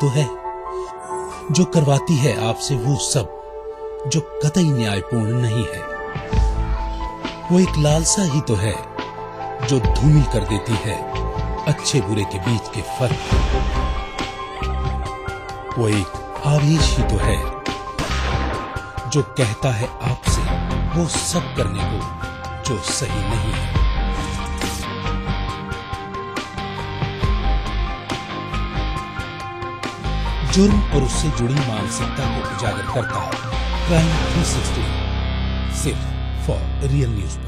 तो है, जो करवाती है आपसे वो सब जो कतई न्यायपूर्ण नहीं है। वो एक लालसा ही तो है जो धूमिल कर देती है अच्छे बुरे के बीच के फर्क। वो एक आवेश ही तो है जो कहता है आपसे वो सब करने को जो सही नहीं है। जुर्म और उससे जुड़ी मानसिकता को उजागर करता है क्राइम 360, सिर्फ फॉर रियल न्यूज पर।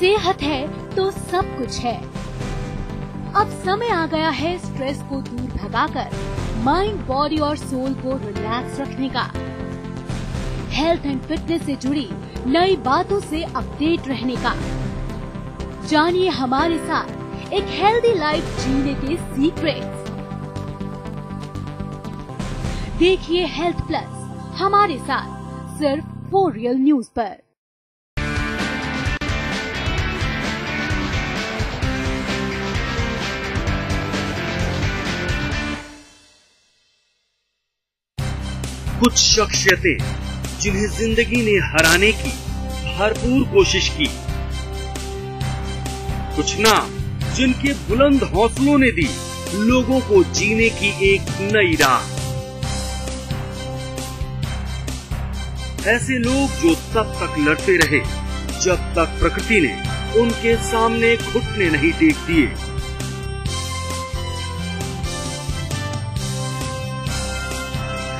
सेहत है तो सब कुछ है। अब समय आ गया है स्ट्रेस को दूर भगाकर माइंड, बॉडी और सोल को रिलैक्स रखने का। हेल्थ एंड फिटनेस से जुड़ी नई बातों से अपडेट रहने का। जानिए हमारे साथ एक हेल्दी लाइफ जीने के सीक्रेट्स। देखिए हेल्थ प्लस हमारे साथ सिर्फ फॉर रियल न्यूज पर। कुछ शख्सियतें जिन्हें जिंदगी ने हराने की भरपूर कोशिश की, कुछ नाम जिनके बुलंद हौसलों ने दी लोगों को जीने की एक नई राह। ऐसे लोग जो तब तक लड़ते रहे जब तक प्रकृति ने उनके सामने घुटने नहीं टेक दिए।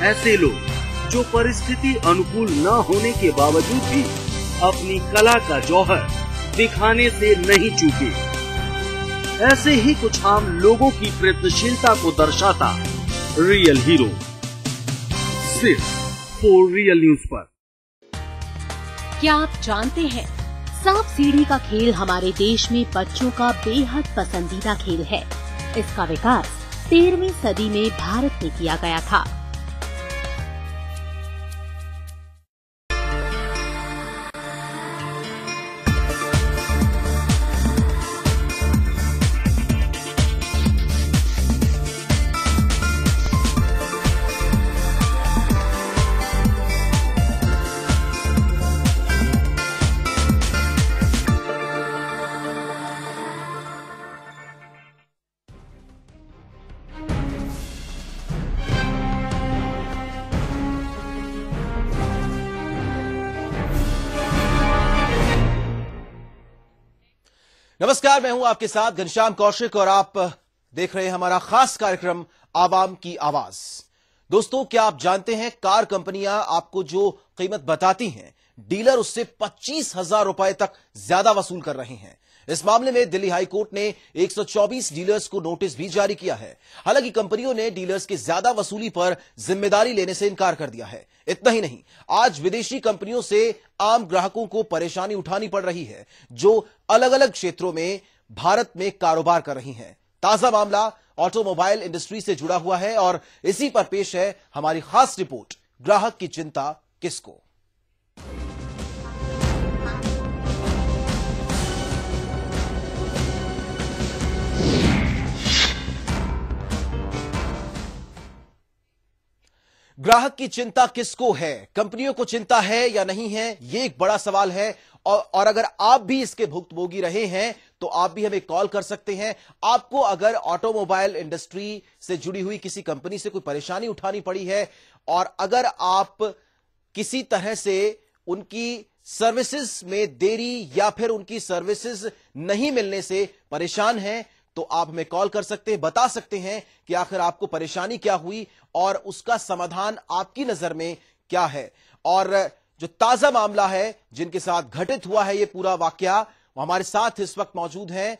ऐसे लोग जो परिस्थिति अनुकूल न होने के बावजूद भी अपनी कला का जौहर दिखाने से नहीं चूके। ऐसे ही कुछ आम लोगों की प्रयत्नशीलता को दर्शाता रियल हीरो, सिर्फ फॉर रियल न्यूज पर। क्या आप जानते हैं सांप सीढ़ी का खेल हमारे देश में बच्चों का बेहद पसंदीदा खेल है। इसका विकास 13वीं सदी में भारत में किया गया था। नमस्कार, मैं हूं आपके साथ घनश्याम कौशिक और आप देख रहे हैं हमारा खास कार्यक्रम आवाम की आवाज। दोस्तों, क्या आप जानते हैं कार कंपनियां आपको जो कीमत बताती हैं, डीलर उससे 25,000 रुपए तक ज्यादा वसूल कर रहे हैं। इस मामले में दिल्ली हाई कोर्ट ने 124 डीलर्स को नोटिस भी जारी किया है। हालांकि कंपनियों ने डीलर्स की ज्यादा वसूली पर जिम्मेदारी लेने से इनकार कर दिया है। इतना ही नहीं, आज विदेशी कंपनियों से आम ग्राहकों को परेशानी उठानी पड़ रही है जो अलग अलग क्षेत्रों में भारत में कारोबार कर रही हैं। ताजा मामला ऑटोमोबाइल इंडस्ट्री से जुड़ा हुआ है और इसी पर पेश है हमारी खास रिपोर्ट, ग्राहक की चिंता किसको। ग्राहक की चिंता किसको है? कंपनियों को चिंता है या नहीं है, यह एक बड़ा सवाल है। और अगर आप भी इसके भुक्तभोगी रहे हैं तो आप भी हमें कॉल कर सकते हैं। आपको अगर ऑटोमोबाइल इंडस्ट्री से जुड़ी हुई किसी कंपनी से कोई परेशानी उठानी पड़ी है और अगर आप किसी तरह से उनकी सर्विसेज में देरी या फिर उनकी सर्विसेज नहीं मिलने से परेशान हैं तो आप हमें कॉल कर सकते हैं, बता सकते हैं कि आखिर आपको परेशानी क्या हुई और उसका समाधान आपकी नजर में क्या है। और जो ताजा मामला है जिनके साथ घटित हुआ है ये पूरा वाकया, वो हमारे साथ इस वक्त मौजूद हैं,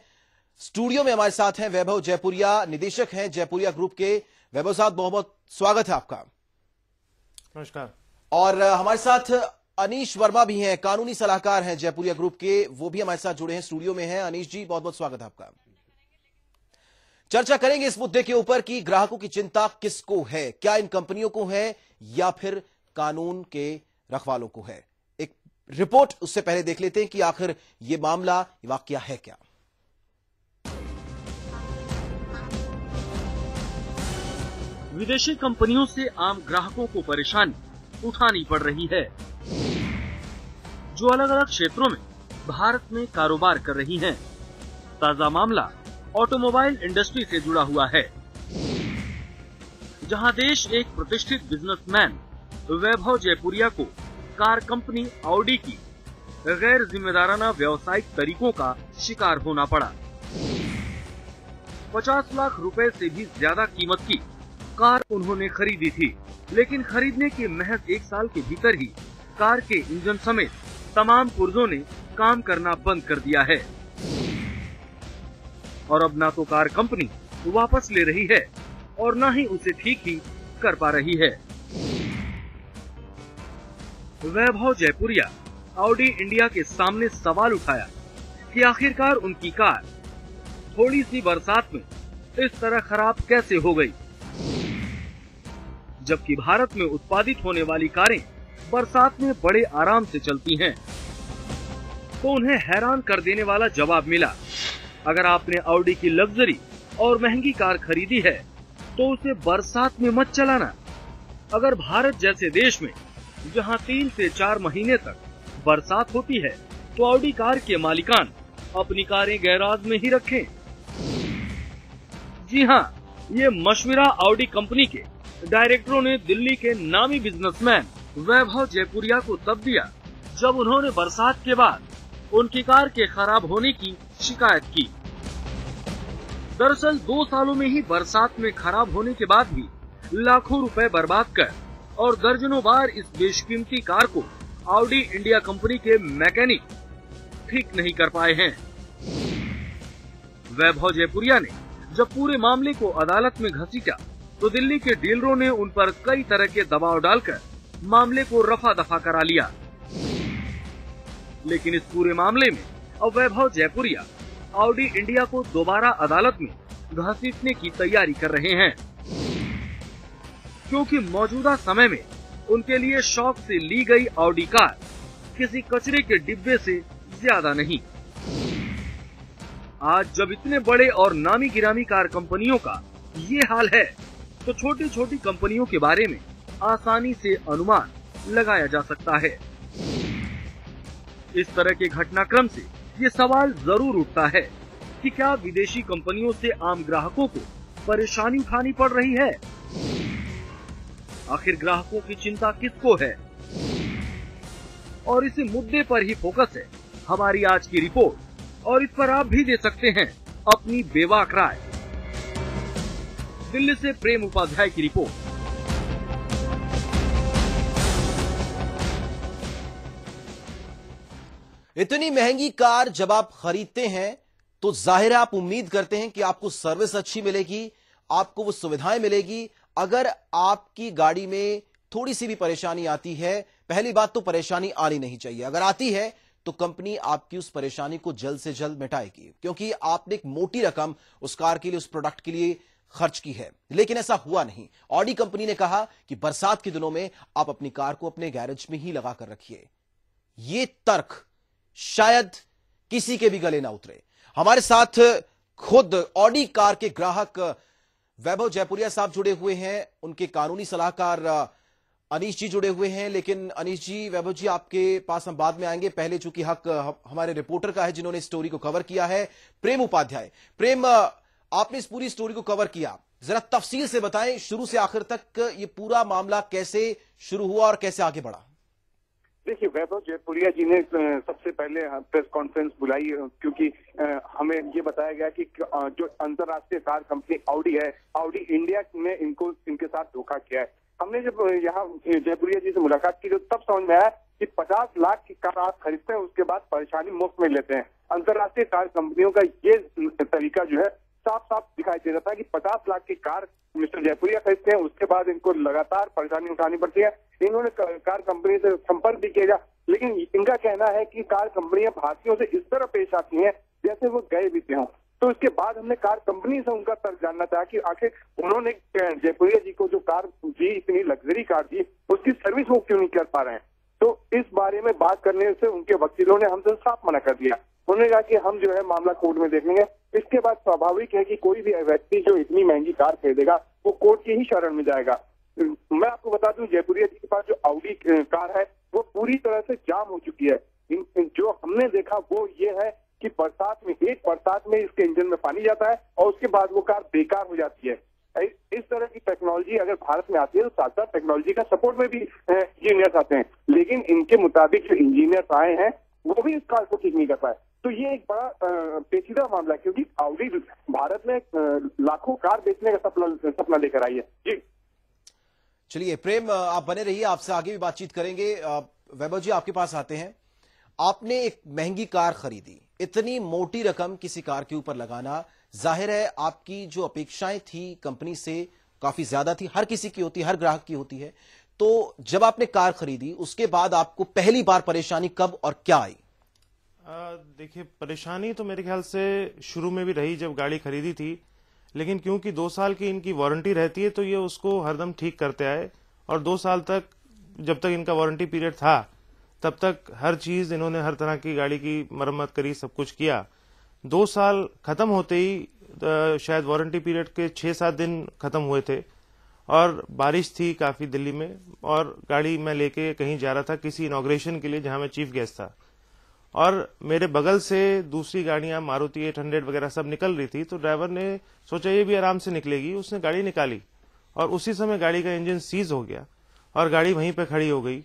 स्टूडियो में हमारे साथ हैं वैभव जयपुरिया, निदेशक हैं जयपुरिया ग्रुप के। वैभव साहब, बहुत बहुत स्वागत है आपका। नमस्कार। और हमारे साथ अनीश वर्मा भी हैं, कानूनी सलाहकार हैं जयपुरिया ग्रुप के, वो भी हमारे साथ जुड़े हैं, स्टूडियो में हैं। अनीश जी, बहुत बहुत स्वागत है आपका। चर्चा करेंगे इस मुद्दे के ऊपर कि ग्राहकों की चिंता किसको है, क्या इन कंपनियों को है या फिर कानून के रखवालों को है। एक रिपोर्ट उससे पहले देख लेते हैं कि आखिर यह मामला, वाकया है क्या। विदेशी कंपनियों से आम ग्राहकों को परेशानी उठानी पड़ रही है, जो अलग अलग क्षेत्रों में भारत में कारोबार कर रही हैं। ताजा मामला ऑटोमोबाइल इंडस्ट्री से जुड़ा हुआ है, जहां देश एक प्रतिष्ठित बिजनेसमैन वैभव जयपुरिया को कार कंपनी ऑडी की गैर जिम्मेदाराना व्यावसायिक तरीकों का शिकार होना पड़ा। 50 लाख रुपए से भी ज्यादा कीमत की कार उन्होंने खरीदी थी, लेकिन खरीदने के महज 1 साल के भीतर ही कार के इंजन समेत तमाम पुर्जों ने काम करना बंद कर दिया है और अब ना तो कार कंपनी वापस ले रही है और ना ही उसे ठीक ही कर पा रही है। वैभव जयपुरिया ऑडी इंडिया के सामने सवाल उठाया कि आखिरकार उनकी कार थोड़ी सी बरसात में इस तरह खराब कैसे हो गई, जबकि भारत में उत्पादित होने वाली कारें बरसात में बड़े आराम से चलती हैं। तो उन्हें हैरान कर देने वाला जवाब मिला, अगर आपने ऑडी की लग्जरी और महंगी कार खरीदी है तो उसे बरसात में मत चलाना। अगर भारत जैसे देश में जहां 3 से 4 महीने तक बरसात होती है तो ऑडी कार के मालिकान अपनी कारें गैराज में ही रखें। जी हां, ये मशवरा ऑडी कंपनी के डायरेक्टरों ने दिल्ली के नामी बिजनेसमैन वैभव जयपुरिया को तब दिया जब उन्होंने बरसात के बाद उनकी कार के खराब होने की शिकायत की। दरअसल 2 सालों में ही बरसात में खराब होने के बाद भी लाखों रुपए बर्बाद कर और दर्जनों बार इस बेशकीमती कार को ऑडी इंडिया कंपनी के मैकेनिक ठीक नहीं कर पाए हैं। वैभव जयपुरिया ने जब पूरे मामले को अदालत में घसीटा तो दिल्ली के डीलरों ने उन पर कई तरह के दबाव डालकर मामले को रफा दफा करा लिया। लेकिन इस पूरे मामले में अब वैभव जयपुरिया ऑडी इंडिया को दोबारा अदालत में घसीटने की तैयारी कर रहे हैं, क्योंकि मौजूदा समय में उनके लिए शौक से ली गई ऑडी कार किसी कचरे के डिब्बे से ज्यादा नहीं। आज जब इतने बड़े और नामी गिरामी कार कंपनियों का ये हाल है तो छोटी छोटी कंपनियों के बारे में आसानी से अनुमान लगाया जा सकता है। इस तरह के घटनाक्रम से ये सवाल जरूर उठता है कि क्या विदेशी कंपनियों से आम ग्राहकों को परेशानी उठानी पड़ रही है। आखिर ग्राहकों की चिंता किसको है, और इसी मुद्दे पर ही फोकस है हमारी आज की रिपोर्ट, और इस पर आप भी दे सकते हैं अपनी बेबाक राय। दिल्ली से प्रेम उपाध्याय की रिपोर्ट। इतनी महंगी कार जब आप खरीदते हैं तो जाहिर है आप उम्मीद करते हैं कि आपको सर्विस अच्छी मिलेगी, आपको वो सुविधाएं मिलेगी। अगर आपकी गाड़ी में थोड़ी सी भी परेशानी आती है, पहली बात तो परेशानी आनी नहीं चाहिए, अगर आती है तो कंपनी आपकी उस परेशानी को जल्द से जल्द मिटाएगी, क्योंकि आपने एक मोटी रकम उस कार के लिए, उस प्रोडक्ट के लिए खर्च की है। लेकिन ऐसा हुआ नहीं। ऑडी कंपनी ने कहा कि बरसात के दिनों में आप अपनी कार को अपने गैरेज में ही लगा कर रखिए। यह तर्क शायद किसी के भी गले ना उतरे। हमारे साथ खुद ऑडी कार के ग्राहक वैभव जयपुरिया साहब जुड़े हुए हैं, उनके कानूनी सलाहकार अनीश जी जुड़े हुए हैं, लेकिन अनीश जी, वैभव जी आपके पास हम बाद में आएंगे। पहले चूंकि हक हमारे रिपोर्टर का है जिन्होंने स्टोरी को कवर किया है, प्रेम उपाध्याय। प्रेम, आपने इस पूरी स्टोरी को कवर किया, जरा तफसील से बताएं शुरू से आखिर तक ये पूरा मामला कैसे शुरू हुआ और कैसे आगे बढ़ा। देखिए, वैभव जयपुरिया जी ने सबसे पहले प्रेस कॉन्फ्रेंस बुलाई, क्योंकि हमें ये बताया गया कि जो अंतर्राष्ट्रीय कार कंपनी ऑडी है, ऑडी इंडिया ने इनके साथ धोखा किया है। हमने जब यहाँ जयपुरिया जी से मुलाकात की तो तब समझ में आया कि 50 लाख की कार आप खरीदते हैं, उसके बाद परेशानी मुफ्त में लेते हैं। अंतर्राष्ट्रीय कार कंपनियों का ये तरीका जो है साफ साफ दिखाई दे रहा था कि 50 लाख की कार मिस्टर जयपुरिया खरीदते हैं, उसके बाद इनको लगातार परेशानी उठानी पड़ती है। इन्होंने कार कंपनी से संपर्क भी किया, लेकिन इनका कहना है कि कार कंपनियां भारतीयों से इस तरह पेश आती हैं जैसे वो गए बीते हों। तो इसके बाद हमने कार कंपनी से उनका तर्क जानना चाहा कि आखिर उन्होंने जयपुरिया जी को जो कार दी, इतनी लग्जरी कार दी, उसकी सर्विस वो क्यों नहीं कर पा रहे हैं। तो इस बारे में बात करने से उनके वकीलों ने हमसे साफ मना कर दिया। उन्होंने कहा कि हम जो है मामला कोर्ट में देख लेंगे। इसके बाद स्वाभाविक है कि कोई भी व्यक्ति जो इतनी महंगी कार खरीदेगा वो कोर्ट की ही शरण में जाएगा। मैं आपको बता दूं, जयपुरिया जी के पास जो ऑडी कार है वो पूरी तरह से जाम हो चुकी है। जो हमने देखा वो ये है कि एक बरसात में इसके इंजन में पानी जाता है और उसके बाद वो कार बेकार हो जाती है। इस तरह की टेक्नोलॉजी अगर भारत में आती है तो साथ साथ टेक्नोलॉजी का सपोर्ट में भी इंजीनियर्स आते हैं, लेकिन इनके मुताबिक जो इंजीनियर्स आए हैं वो भी इस कार को ठीक नहीं कर पाए। तो ये एक बड़ा पेचीदा मामला है, क्योंकि ऑडी भारत में लाखों कार बेचने का सपना लेकर आई है। जी चलिए प्रेम, आप बने रहिए, आपसे आगे भी बातचीत करेंगे। वैभव जी आपके पास आते हैं। आपने एक महंगी कार खरीदी, इतनी मोटी रकम किसी कार के ऊपर लगाना, जाहिर है आपकी जो अपेक्षाएं थी कंपनी से काफी ज्यादा थी, हर किसी की होती है, हर ग्राहक की होती है। तो जब आपने कार खरीदी उसके बाद आपको पहली बार परेशानी कब और क्या आई? देखिए, परेशानी तो मेरे ख्याल से शुरू में भी रही जब गाड़ी खरीदी थी, लेकिन क्योंकि 2 साल की इनकी वारंटी रहती है तो ये उसको हरदम ठीक करते आए और 2 साल तक, जब तक इनका वारंटी पीरियड था तब तक हर चीज इन्होंने हर तरह की गाड़ी की मरम्मत करी, सब कुछ किया। 2 साल खत्म होते ही शायद वारंटी पीरियड के 6-7 दिन खत्म हुए थे और बारिश थी काफी दिल्ली में, और गाड़ी मैं लेके कहीं जा रहा था किसी इनॉग्रेशन के लिए जहां मैं चीफ गेस्ट था, और मेरे बगल से दूसरी गाड़ियां मारुति 800 वगैरह सब निकल रही थी। तो ड्राइवर ने सोचा ये भी आराम से निकलेगी, उसने गाड़ी निकाली और उसी समय गाड़ी का इंजन सीज हो गया और गाड़ी वहीं पे खड़ी हो गई।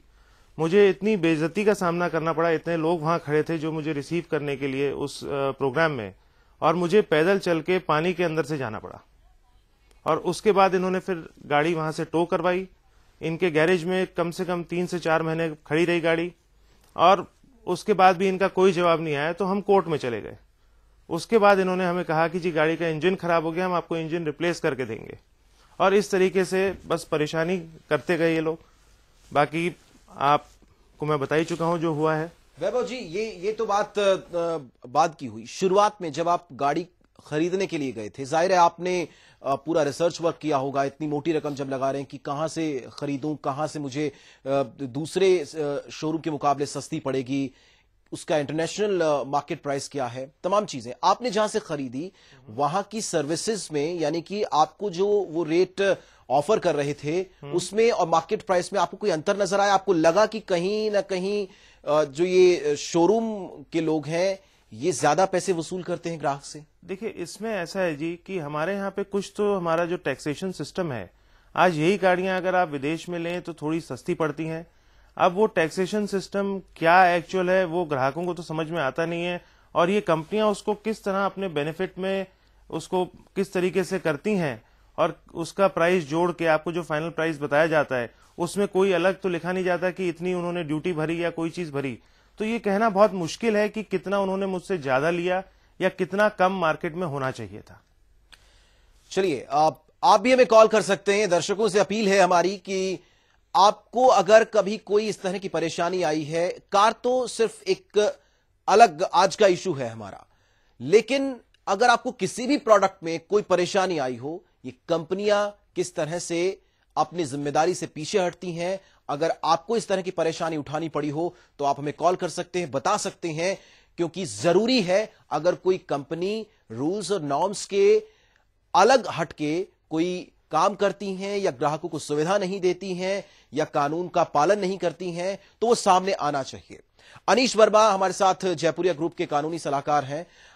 मुझे इतनी बेइज्जती का सामना करना पड़ा, इतने लोग वहां खड़े थे जो मुझे रिसीव करने के लिए उस प्रोग्राम में, और मुझे पैदल चल के पानी के अंदर से जाना पड़ा। और उसके बाद इन्होंने फिर गाड़ी वहां से टो करवाई। इनके गैरेज में कम से कम 3 से 4 महीने खड़ी रही गाड़ी, और उसके बाद भी इनका कोई जवाब नहीं आया। तो हम कोर्ट में चले गए। उसके बाद इन्होंने हमें कहा कि जी गाड़ी का इंजन खराब हो गया, हम आपको इंजन रिप्लेस करके देंगे, और इस तरीके से बस परेशानी करते गए ये लोग। बाकी आपको मैं बता ही चुका हूं जो हुआ है। वैभव जी, ये तो बात की हुई। शुरुआत में जब आप गाड़ी खरीदने के लिए गए थे, जाहिर है आपने पूरा रिसर्च वर्क किया होगा, इतनी मोटी रकम जब लगा रहे हैं कि कहां से खरीदूं, कहां से मुझे दूसरे शोरूम के मुकाबले सस्ती पड़ेगी, उसका इंटरनेशनल मार्केट प्राइस क्या है, तमाम चीजें। आपने जहां से खरीदी वहां की सर्विसेज में, यानी कि आपको जो वो रेट ऑफर कर रहे थे उसमें और मार्केट प्राइस में आपको कोई अंतर नजर आया? आपको लगा कि कहीं ना कहीं जो ये शोरूम के लोग हैं ये ज्यादा पैसे वसूल करते हैं ग्राहक से? देखिए, इसमें ऐसा है जी कि हमारे यहाँ पे कुछ तो हमारा जो टैक्सेशन सिस्टम है, आज यही गाड़ियां अगर आप विदेश में लें तो थोड़ी सस्ती पड़ती हैं। अब वो टैक्सेशन सिस्टम क्या एक्चुअल है वो ग्राहकों को तो समझ में आता नहीं है, और ये कंपनियां उसको किस तरह अपने बेनिफिट में उसको किस तरीके से करती हैं, और उसका प्राइस जोड़ के आपको जो फाइनल प्राइस बताया जाता है उसमें कोई अलग तो लिखा नहीं जाता कि इतनी उन्होंने ड्यूटी भरी या कोई चीज भरी। तो ये कहना बहुत मुश्किल है कि कितना उन्होंने मुझसे ज्यादा लिया या कितना कम मार्केट में होना चाहिए था। चलिए, आप भी हमें कॉल कर सकते हैं। दर्शकों से अपील है हमारी कि आपको अगर कभी कोई इस तरह की परेशानी आई है, कार तो सिर्फ एक अलग आज का इशू है हमारा, लेकिन अगर आपको किसी भी प्रोडक्ट में कोई परेशानी आई हो, ये कंपनियां किस तरह से अपनी जिम्मेदारी से पीछे हटती हैं। अगर आपको इस तरह की परेशानी उठानी पड़ी हो तो आप हमें कॉल कर सकते हैं, बता सकते हैं, क्योंकि जरूरी है अगर कोई कंपनी रूल्स और नॉर्म्स के अलग हटके कोई काम करती हैं या ग्राहकों को सुविधा नहीं देती हैं या कानून का पालन नहीं करती हैं, तो वो सामने आना चाहिए। अनीश वर्मा हमारे साथ जयपुरिया ग्रुप के कानूनी सलाहकार हैं।